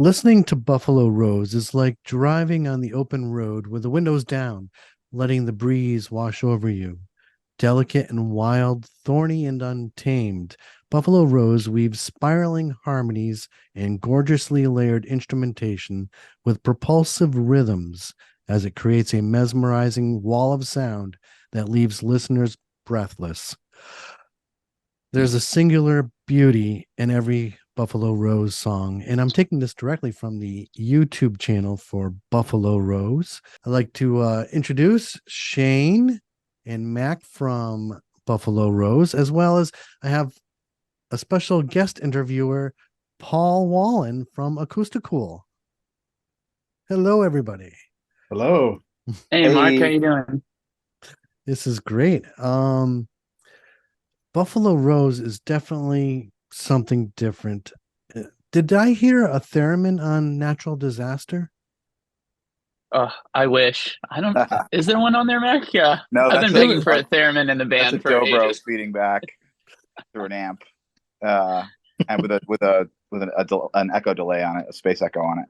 Listening to Buffalo Rose is like driving on the open road with the windows down, letting the breeze wash over you. Delicate and wild, thorny and untamed, Buffalo Rose weaves spiraling harmonies and gorgeously layered instrumentation with propulsive rhythms as it creates a mesmerizing wall of sound that leaves listeners breathless. There's a singular beauty in every Buffalo Rose song, and I'm taking this directly from the YouTube channel for Buffalo Rose. I'd like to introduce Shane and Mac from Buffalo Rose, as well as I have a special guest interviewer, Paul Wallen from Acousticool. Hello, everybody. Hello. Hey Mark, how Hey, you doing? This is great. Buffalo Rose is definitely something different. Did I hear a theremin on Natural Disaster? I wish. I don't. Is there one on there, Mark? Yeah, no, I've been that's begging for a theremin in the a band for dobro ages. feeding back through an amp, uh, and with an echo delay on it, a space echo on it.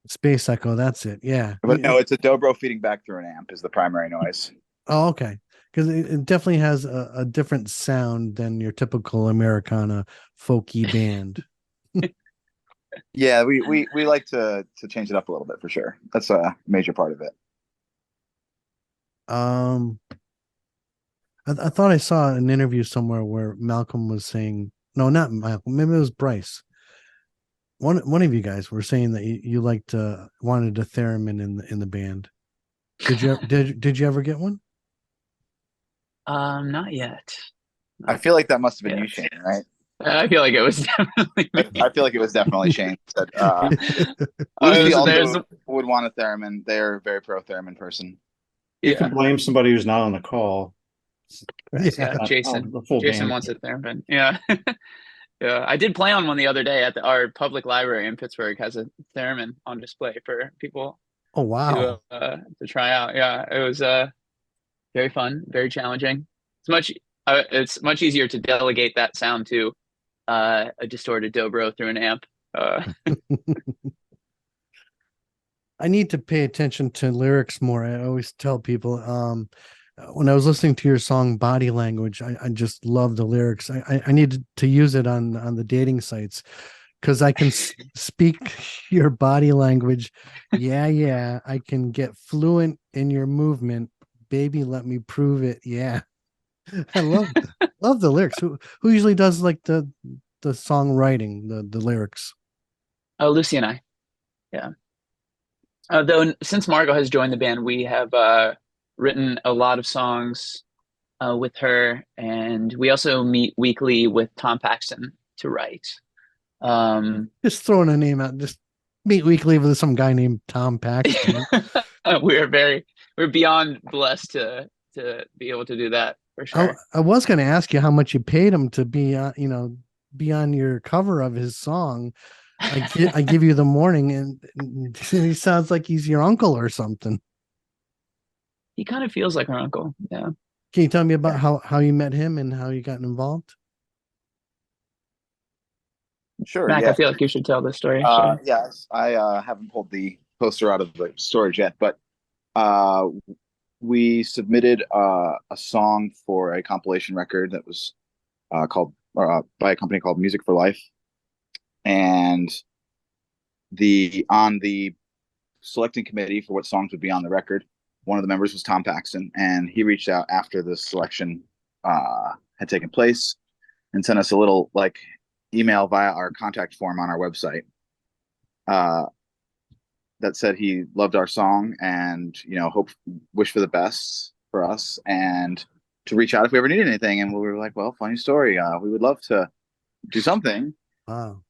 Space Echo, that's it. Yeah. But no, it's a dobro feeding back through an amp is the primary noise. Oh, okay. Because it definitely has a different sound than your typical Americana folky band. Yeah, we like to change it up a little bit for sure. That's a major part of it. Um, I thought I saw an interview somewhere where Malcolm was saying, no, not Malcolm, maybe it was Bryce. One of you guys were saying that you liked wanted a theremin in the band. Did you ever get one? Not yet. I Not feel like that must have been you, yet. Shane, right? I feel like it was definitely I me. feel like it was definitely Shane. That Lucy There's also would want a theremin. They're a very pro theremin person. You could yeah, blame somebody who's not on the call. right. Yeah. Yeah, Not Jason. the full Jason band. wants a theremin. Yeah, yeah. I did play on one the other day at our public library in Pittsburgh. Has a theremin on display for people Oh wow. to try out. Yeah, it was very fun, very challenging. It's much easier to delegate that sound to a distorted dobro through an amp. Uh, I need to pay attention to lyrics more. I always tell people, when I was listening to your song Body Language, I just love the lyrics. I need to use it on the dating sites because I can speak your body language. Yeah, yeah. I can get fluent in your movement. Baby, let me prove it. Yeah. I love the lyrics. Who usually does like the songwriting, the lyrics? oh, Lucy and I, yeah. Though since Margot has joined the band, we have written a lot of songs with her, and we also meet weekly with Tom Paxton to write. Um, Just throwing a name out. Just meet weekly with some guy named Tom Paxton. we're we're beyond blessed to be able to do that for sure. I was going to ask you how much you paid him to be, be on your cover of his song. I give you the morning, and he sounds like he's your uncle or something. He kind of feels like our uncle. Yeah. Can you tell me about Yeah. how you met him and how you got involved? Sure, Mac, I yeah. feel like you should tell this story. Sure. Yes, I haven't pulled the poster out of the storage yet, but uh, we submitted a song for a compilation record that was called by a company called Music for Life, and the selecting committee for what songs would be on the record, one of the members was Tom Paxton, and he reached out after the selection had taken place and sent us a little like email via our contact form on our website uh, that said he loved our song and wish for the best for us and to reach out if we ever needed anything. And we were like, well, funny story. We would love to do something. Wow.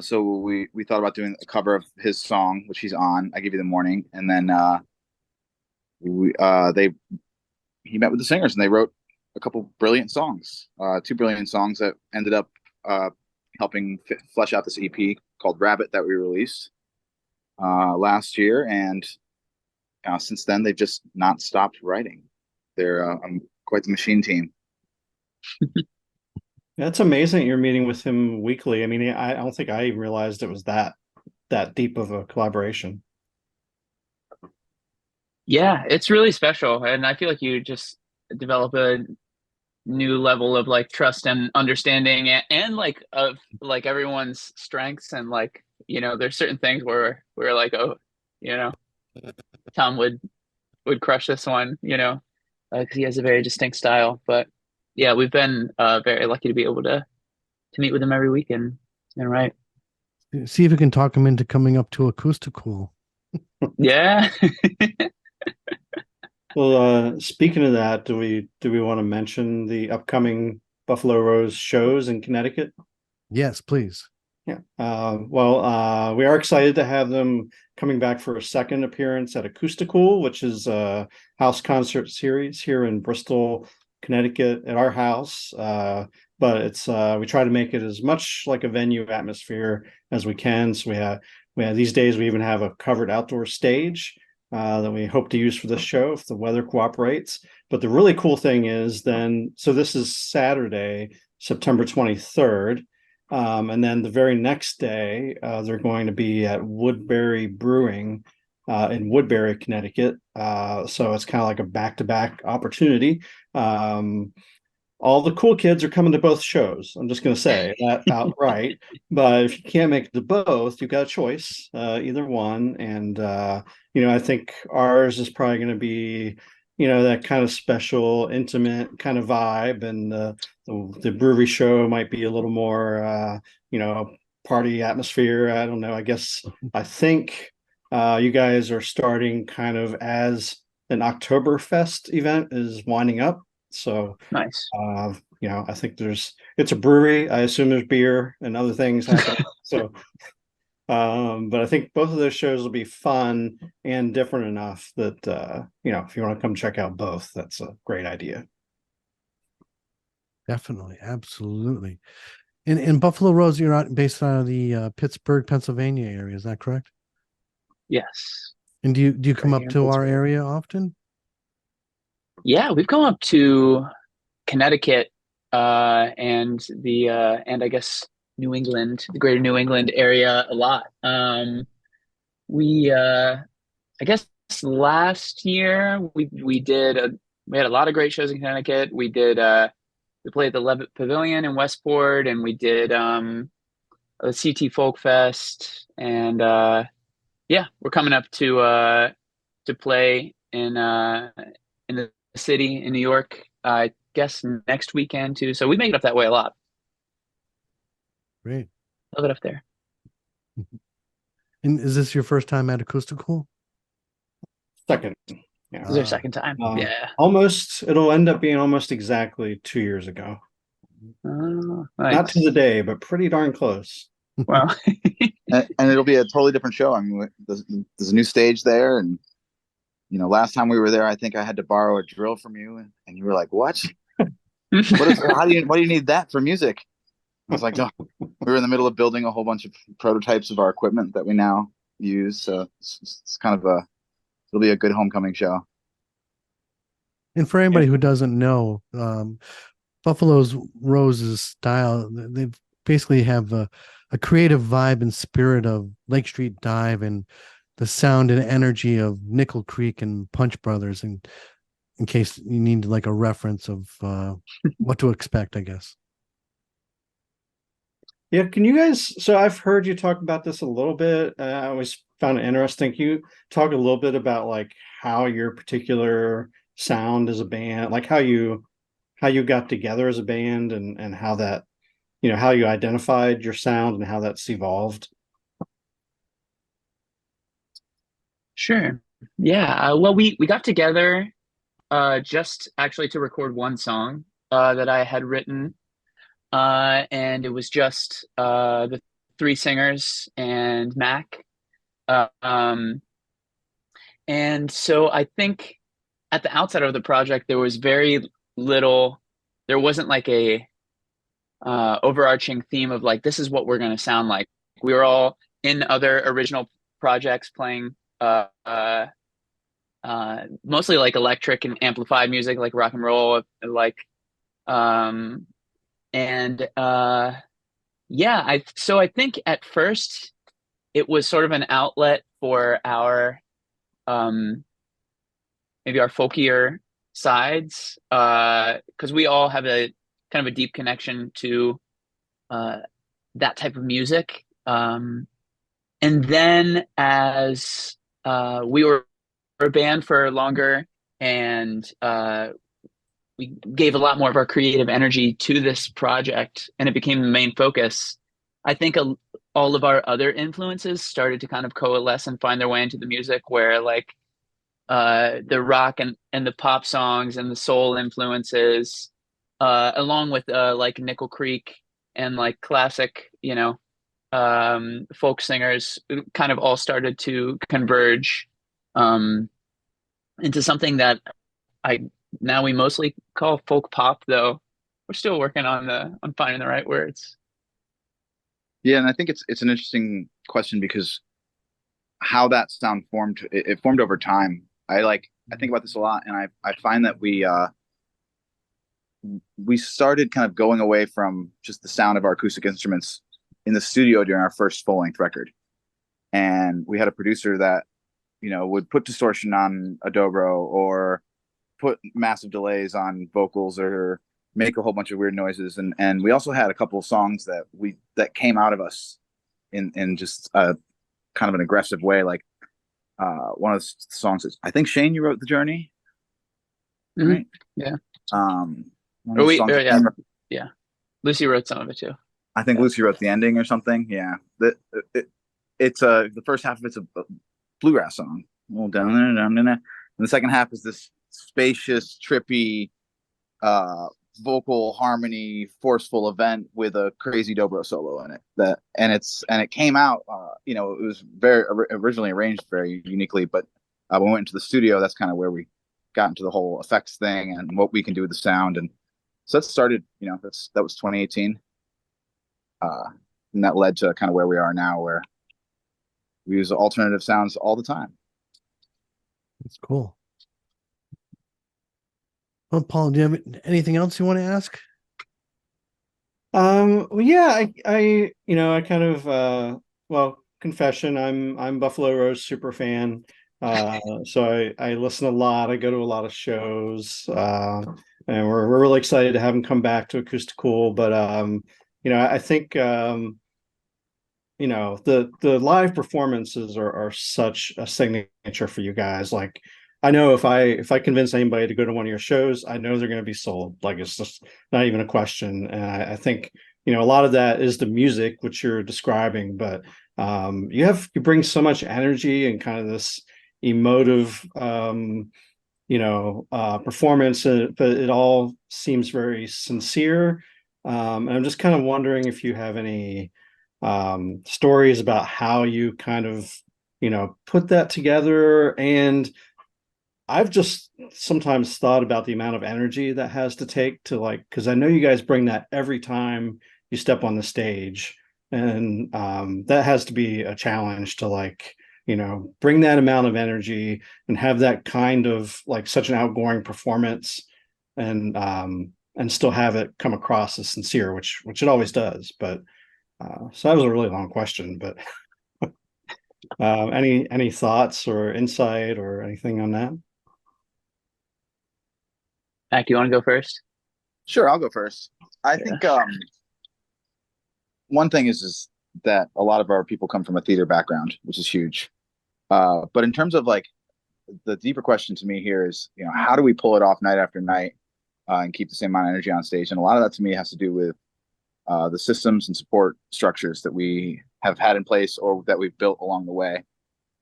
So we thought about doing a cover of his song, which he's on. I Give You the Morning, and then we they he met with the singers and they wrote a couple brilliant songs, two brilliant songs that ended up helping flesh out this EP called Rabbit that we released last year. And since then, they've just not stopped writing. They're quite the machine team. That's amazing you're meeting with him weekly. I mean, I don't think I even realized it was that that deep of a collaboration. Yeah, it's really special, and I feel like you just develop a new level of like trust and understanding, and like of like everyone's strengths, and like there's certain things where we're like, oh, you know, Tom would crush this one, because he has a very distinct style. But yeah, we've been very lucky to be able to meet with him every weekend and write. See if we can talk him into coming up to Acousticool. Yeah. Well, speaking of that, do we want to mention the upcoming Buffalo Rose shows in Connecticut? Yes, please. Yeah. Well, we are excited to have them coming back for a second appearance at Acousticool, which is a house concert series here in Bristol, Connecticut, at our house. But it's we try to make it as much like a venue atmosphere as we can. So we have these days we even have a covered outdoor stage that we hope to use for this show if the weather cooperates. But the really cool thing is so this is Saturday, September 23rd. And then the very next day, they're going to be at Woodbury Brewing in Woodbury, Connecticut. So it's kind of like a back-to-back opportunity. All the cool kids are coming to both shows. I'm just going to say that outright. But if you can't make it to both, you've got a choice, either one. And, I think ours is probably going to be, that kind of special, intimate kind of vibe. And the brewery show might be a little more, party atmosphere. I don't know. I think you guys are starting kind of as an Oktoberfest event is winding up. So Nice. I think it's a brewery. I assume there's beer and other things happening. So, but I think both of those shows will be fun and different enough that, if you want to come check out both, that's a great idea. Definitely. Absolutely. In Buffalo Rose, you're out based out of the Pittsburgh, Pennsylvania area. Is that correct? Yes. And do you come Right up here in to our Pittsburgh. area often? Yeah, we've come up to Connecticut and I guess New England, the greater New England area a lot. We I guess last year we had a lot of great shows in Connecticut. We played the Levitt Pavilion in Westport, and we did the CT Folk Fest, and yeah, we're coming up to play in the city in New York, I guess next weekend too. So we make it up that way a lot. Great. Love it up there. And is this your first time at Acousticool? Second. Yeah. This is our second time. Yeah. It'll end up being almost exactly 2 years ago. Oh, Not nice. to the day, but pretty darn close. Well, And it'll be a totally different show. I mean, there's a new stage there, and last time we were there, I think I had to borrow a drill from you, and you were like, "What? Why do you need that for music?" I was like, "No." We were in the middle of building a whole bunch of prototypes of our equipment that we now use, so it's kind of it'll be a good homecoming show. And for anybody who doesn't know, Buffalo's Rose's style, they basically have a creative vibe and spirit of Lake Street Dive and the sound and energy of Nickel Creek and Punch Brothers, and in case you need like a reference of what to expect, I guess. Yeah, can you guys? So I've heard you talk about this a little bit. I always found it interesting. Can you talk a little bit about like how your particular sound as a band, like how you got together as a band, and how that, how you identified your sound and how that's evolved? sure. Yeah. Well, we got together just actually to record one song that I had written. And it was just the three singers and Mac. Um, and so I think at the outset of the project, there was very little, there wasn't like a overarching theme of like, this is what we're going to sound like. We were all in other original projects playing mostly like electric and amplified music, like rock and roll, like, um, and yeah, I think at first it was sort of an outlet for our maybe our folkier sides, because we all have a kind of a deep connection to that type of music. And then as we were a band for longer, and we gave a lot more of our creative energy to this project, and it became the main focus. I think all of our other influences started to kind of coalesce and find their way into the music, where like the rock and the pop songs and the soul influences, along with like Nickel Creek and like classic, folk singers, kind of all started to converge into something that we mostly call folk pop, though we're still working on finding the right words. Yeah, and I think it's an interesting question because how that sound formed, it formed over time. I think about this a lot, and I find that we started kind of going away from just the sound of our acoustic instruments in the studio during our first full-length record. And we had a producer that, would put distortion on a dobro or put massive delays on vocals or make a whole bunch of weird noises. And we also had a couple of songs that came out of us in just a kind of an aggressive way. Like one of the songs is, I think Shane, you wrote The Journey, right? Yeah. Yeah. Lucy wrote some of it too. I think Lucy wrote the ending or something. Yeah. It's the first half of it's a bluegrass song. And the second half is this spacious, trippy, vocal harmony, forceful event with a crazy dobro solo in it. It came out. It was very originally arranged very uniquely, but when we went into the studio, that's kind of where we got into the whole effects thing and what we can do with the sound. And so that started. That was 2018. And that led to kind of where we are now, where we use alternative sounds all the time. That's cool. Well, Paul, do you have anything else you want to ask? Well, yeah, I kind of, confession, I'm Buffalo Rose super fan. So I listen a lot. I go to a lot of shows, and we're really excited to have him come back to Acousticool. But I think the live performances are such a signature for you guys. Like, I know if I convince anybody to go to one of your shows, I know they're going to be sold. Like, it's just not even a question. And I think a lot of that is the music which you're describing, but you bring so much energy and kind of this emotive performance, but it all seems very sincere. And I'm just kind of wondering if you have any stories about how you kind of put that together. And I've just sometimes thought about the amount of energy that has to take to, like, because I know you guys bring that every time you step on the stage, and that has to be a challenge to, like, bring that amount of energy and have that kind of, like, such an outgoing performance, and still have it come across as sincere, which it always does. But so that was a really long question, but any thoughts or insight or anything on that? Mac, do you want to go first? Sure, I'll go first. I think one thing is that a lot of our people come from a theater background, which is huge. But in terms of, like, the deeper question to me here is, how do we pull it off night after night and keep the same amount of energy on stage? And a lot of that to me has to do with the systems and support structures that we have had in place or that we've built along the way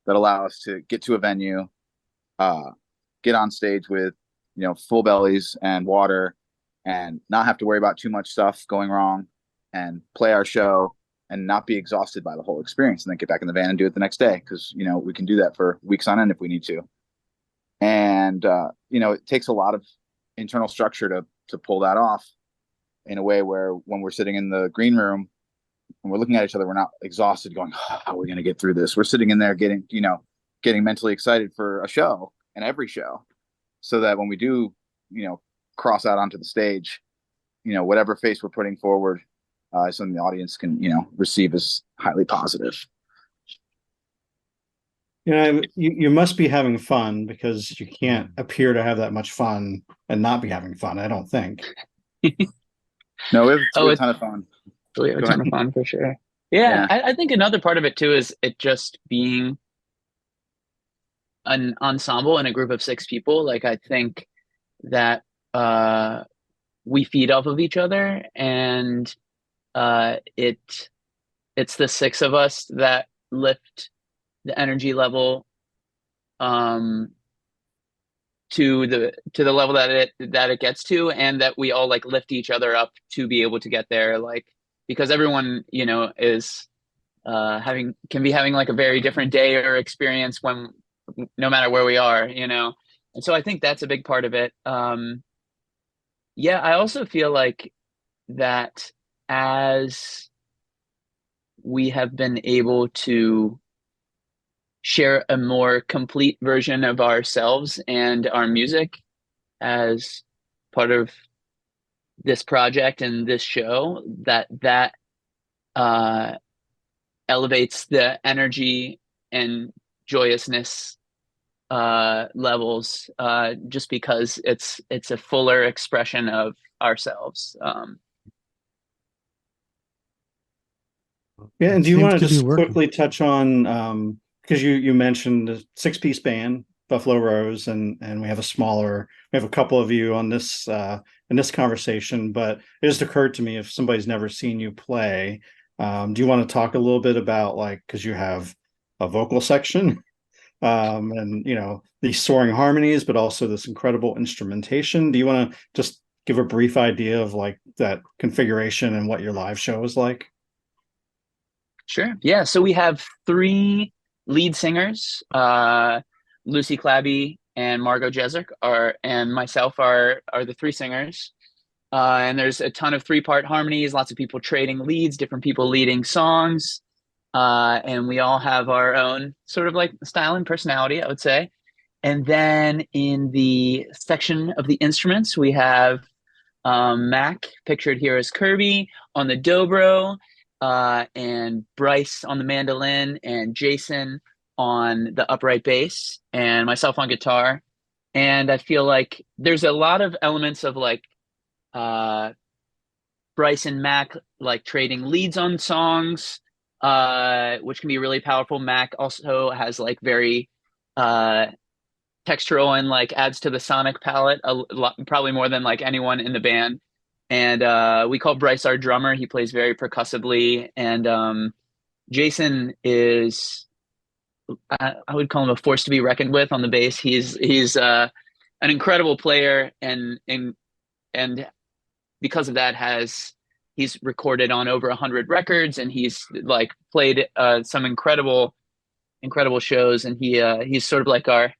that allow us to get to a venue, get on stage with full bellies and water, and not have to worry about too much stuff going wrong, and play our show and not be exhausted by the whole experience, and then get back in the van and do it the next day, because we can do that for weeks on end if we need to. And it takes a lot of internal structure to pull that off in a way where when we're sitting in the green room and we're looking at each other, we're not exhausted going, oh, how are we going to get through this? We're sitting in there getting mentally excited for a show and every show, so that when we do, cross out onto the stage, whatever face we're putting forward, something the audience can, receive as highly positive. You must be having fun, because you can't appear to have that much fun and not be having fun, I don't think. No, we have Oh, a ton of fun. we have a Go ton ahead. of fun for sure. Yeah, Yeah. I think another part of it too is it just being an ensemble and a group of six people. Like I think that we feed off of each other, and it's the six of us that lift the energy level um to the level that it gets to, and that we all like lift each other up to be able to get there, like because everyone, is can be having like a very different day or experience when no matter where we are, and so I think that's a big part of it. Yeah, I also feel like that as we have been able to share a more complete version of ourselves and our music as part of this project and this show, that uh, elevates the energy and joyousness levels, just because it's a fuller expression of ourselves. Yeah, and It do you seems want to to be just working. quickly touch on, because you mentioned the six-piece band, Buffalo Rose, and we have a couple of you on this in this conversation, but it just occurred to me, if somebody's never seen you play, do you want to talk a little bit about, like, because you have a vocal section, and these soaring harmonies, but also this incredible instrumentation. Do you want to just give a brief idea of like that configuration and what your live show is like? Sure. Yeah. So we have three lead singers. Lucy Clabby and Margot Jezik and myself are the three singers. And there's a ton of three-part harmonies, lots of people trading leads, different people leading songs. And we all have our own sort of like style and personality, I would say. And then in the section of the instruments, we have Mac, pictured here as Kirby, on the dobro, and Bryce on the mandolin, and Jason on the upright bass, and myself on guitar. And I feel like there's a lot of elements of like uh, Bryce and Mac like trading leads on songs, which can be really powerful. Mac also has like very uh, textural and like adds to the sonic palette a lot, probably more than like anyone in the band. And we call Bryce our drummer. He plays very percussively, and Jason is I would call him a force to be reckoned with on the bass. He's an incredible player, and because of that he's recorded on over 100 records, and he's like played some incredible shows, and he's sort of like our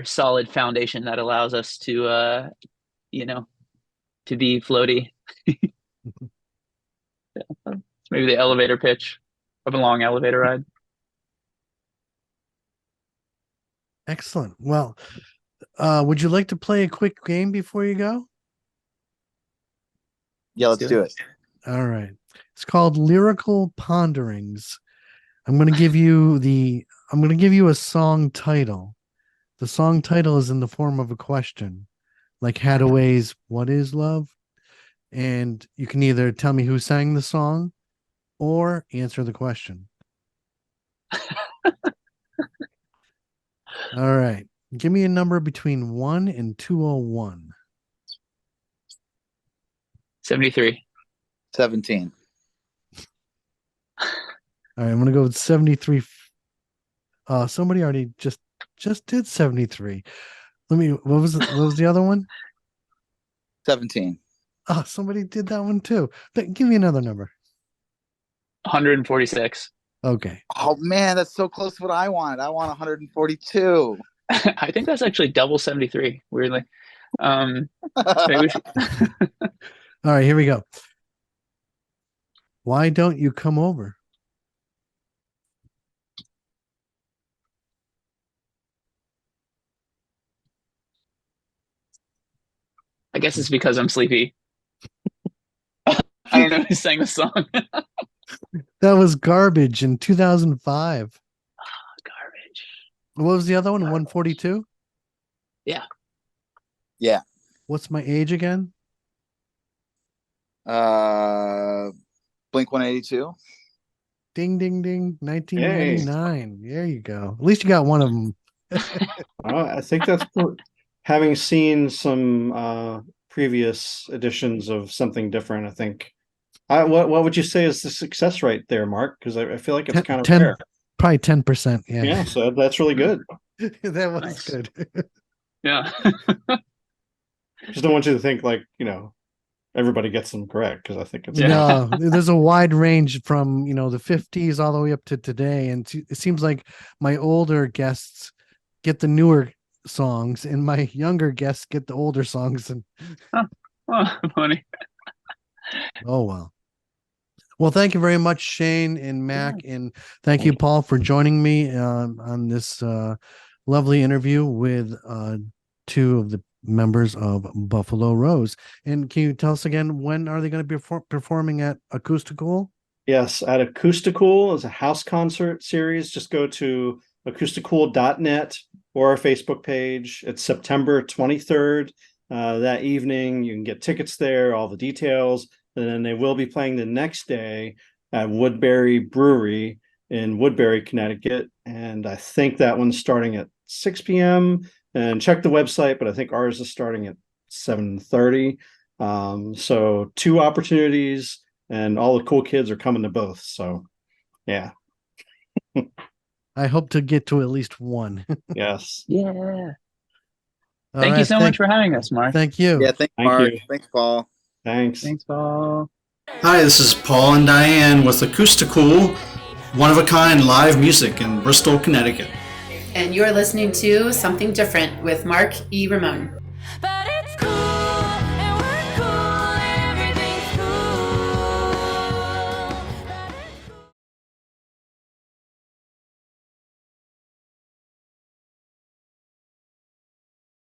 solid foundation that allows us to you know to be floaty. It's maybe the elevator pitch of a long elevator ride. Excellent. Well, would you like to play a quick game before you go? Yeah, let's do it. All right. It's called Lyrical Ponderings. I'm going to give you a song title. The song title is in the form of a question, like Hadaway's "What is Love?" And you can either tell me who sang the song or answer the question. All right. Give me a number between 1 and 201. 73. 17. All right, I'm gonna go with 73. Somebody already just did 73. What was the other one? 17. Oh, somebody did that one too. But give me another number. 146. Okay. Oh man, that's so close to what I wanted. I want 142. I think that's actually double 73, weirdly. Maybe we should... All right, here we go. Why don't you come over? I guess it's because I'm sleepy. I don't know who sang the song. That was Garbage in 2005. Garbage. What was the other one? 142? Yeah. Yeah. What's my age again? Blink 182. Ding, ding, ding. 1999. There you go. At least you got one of them. I think that's having seen some previous editions of something different. I think. What would you say is the success rate there, Mark? Because I feel like it's kind of rare. Probably 10%. Yeah. Yeah, so that's really good. That was Nice. good. Yeah. Just don't want you to think like, everybody gets them correct, because I think it's No, there's a wide range from, the 50s all the way up to today. And it seems like my older guests get the newer songs and my younger guests get the older songs. And Oh, funny. oh, well. Well, thank you very much, Shane and Mac. And thank you, Paul, for joining me on this lovely interview with two of the members of Buffalo Rose. And can you tell us again, when are they going to be performing at Acousticool? Yes, at Acousticool is a house concert series. Just go to acousticool.net or our Facebook page. It's September 23rd. That evening, you can get tickets there, all the details. And then they will be playing the next day at Woodbury Brewery in Woodbury, Connecticut. And I think that one's starting at 6 p.m. And check the website, but I think ours is starting at 7:30. So 2 opportunities, and all the cool kids are coming to both. So, yeah. I hope to get to at least one. Yes. Yeah. Thank you so much for having us, Mark. Thank you. Yeah, thanks, Thank Mark. you. Thanks, Paul. Thanks. Thanks, Paul. Hi, this is Paul and Diane with Acousticool, one-of-a-kind live music in Bristol, Connecticut. And you're listening to Something Different with Mark E. Ramone.